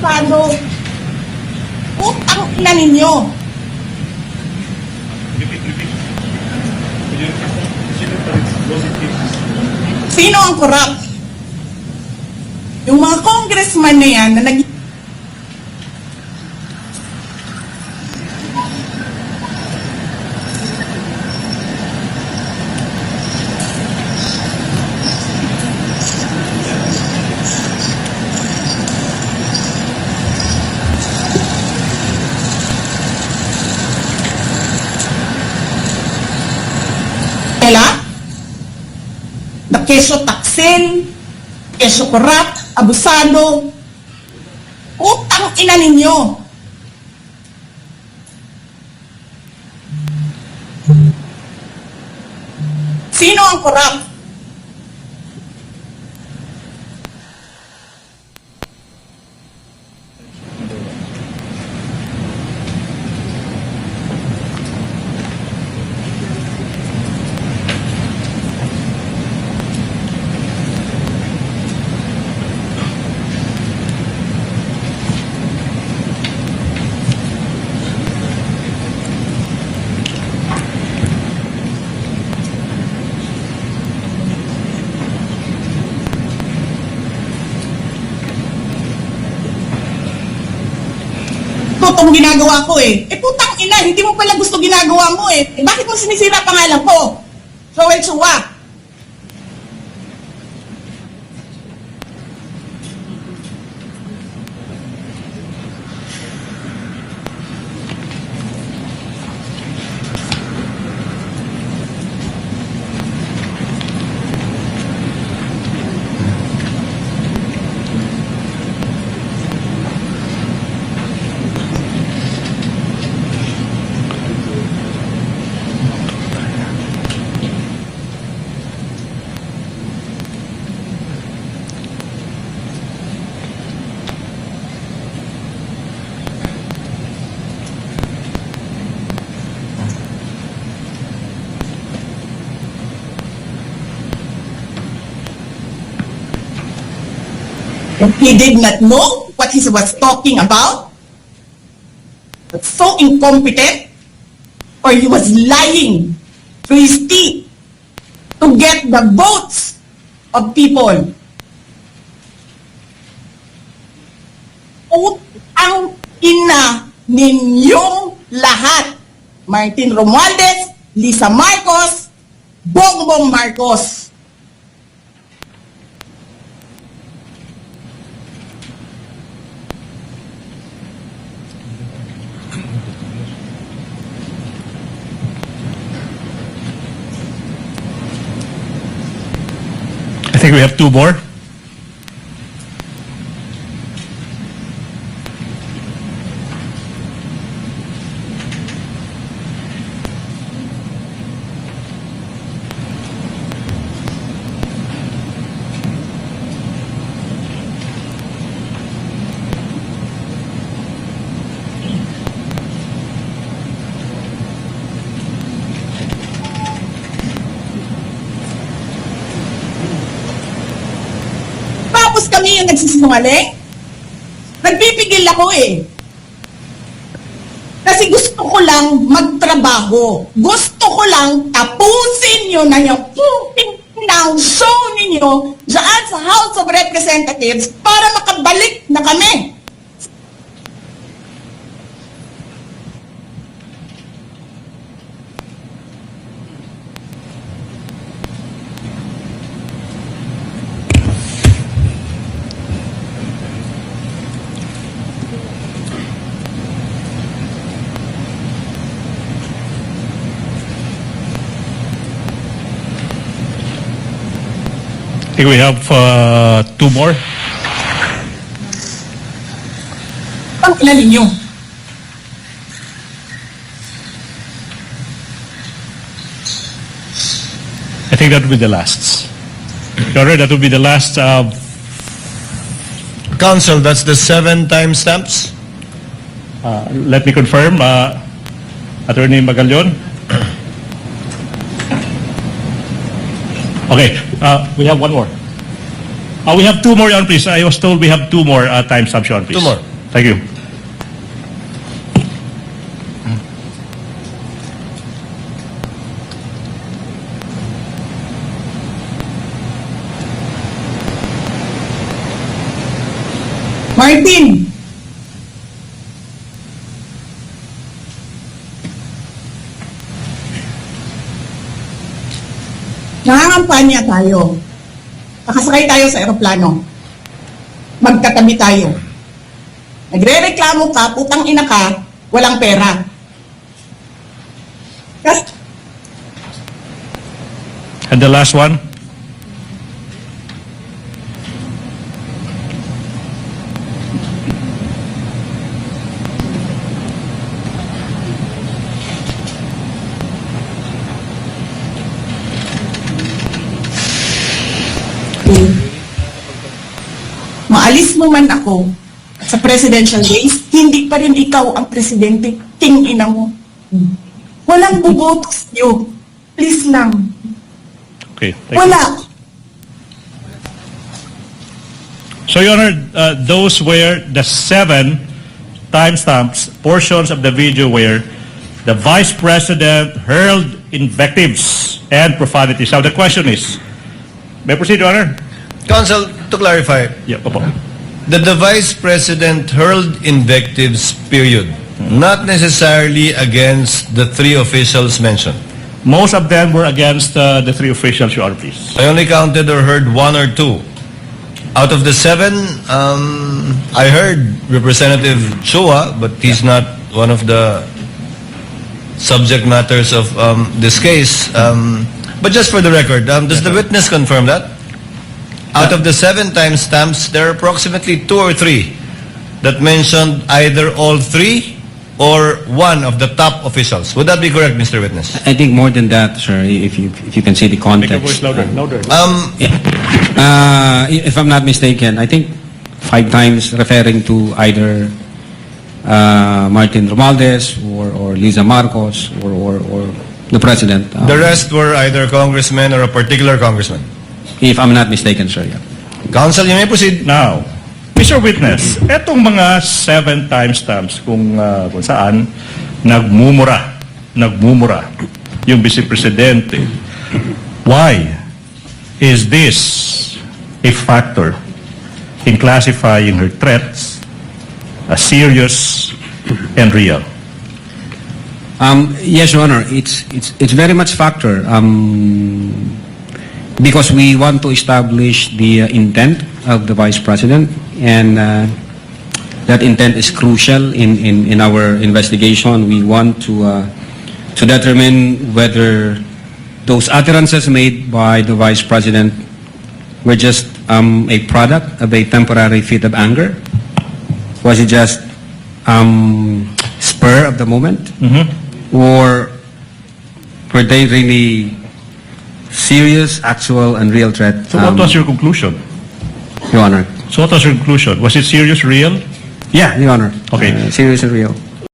abusado. Putang ina ninyo. Sino ang corrupt? Yung mga congressman na yan na na keso taksin, keso corrupt, abusado. Utang ina ninyo. Sino ang corrupt? Itong ginagawa ko eh. Putang ina, hindi mo pala gusto ginagawa mo eh. Bakit mo sinisira pangalan ko? Joel Chua. He did not know what he was talking about. So incompetent. Or he was lying through his teeth to get the votes of people. Utang ina ninyong lahat. Martin Romualdez, Lisa Marcos, Bongbong Marcos. I think we have two more. Tapos kami yung nagsisinungaling? Nagpipigil ako eh. Kasi gusto ko lang magtrabaho. Gusto ko lang tapusin nyo na yung ng show ninyo dyan sa House of Representatives para makabalik na kami. I think we have two more. Ang ina ninyo. I think that will be the last. Alright, that will be the last. Council, that's the 7 timestamps? Let me confirm, Attorney Magallon. Okay, we have one more. We have two more, Your Honor, please. I was told we have two more timestamps, Your Honor, please. Two more. Thank you. Martin! Nangangampanya tayo. Nakasakay tayo sa eroplano. Magkatabi tayo. Nagre-reklamo ka, putang ina ka, walang pera. And the last one? Maalis mo man ako sa presidential days, hindi pa rin ikaw ang presidente. Tingina mo. Walang buboto sa'yo. Please lang. Okay. Thank you. Wala. So, Your Honor, those were the 7 timestamps, portions of the video where the Vice President hurled invectives and profanities. Now, the question is, may I proceed, Your Honor? Counsel, to clarify, Yeah, opo. that the Vice President hurled invectives, period. Not necessarily against the 3 officials mentioned. Most of them were against the 3 officials, Your Honor, please. I only counted or heard 1 or 2. Out of the 7, I heard Representative Chua, but he's not one of the subject matters of this case. But just for the record, does the witness confirm that? Out of the 7 timestamps, there are approximately 2 or 3 that mentioned either all 3 or 1 of the top officials. Would that be correct, Mr. Witness? I think more than that, sir, if you can see the Make your voice context. louder. If I'm not mistaken, I think 5 times referring to either Martin Romualdez or Liza Marcos or the president. The rest were either congressmen or a particular congressman. If I'm not mistaken, sir. Yeah. Counsel, you may proceed. Now, Mr. Witness, etong mga 7 timestamps kung saan nagmumura yung Vice Presidente, why is this a factor in classifying her threats as serious and real? Yes, Your Honor. It's very much factor. Because we want to establish the intent of the Vice President, and that intent is crucial in our investigation. We want to determine whether those utterances made by the Vice President were just a product of a temporary fit of anger. Was it just spur of the moment? Or were they really serious, actual, and real threat? So what was your conclusion? Your Honor. So what was your conclusion? Was it serious, real? Yeah, Your Honor. Okay. Serious and real.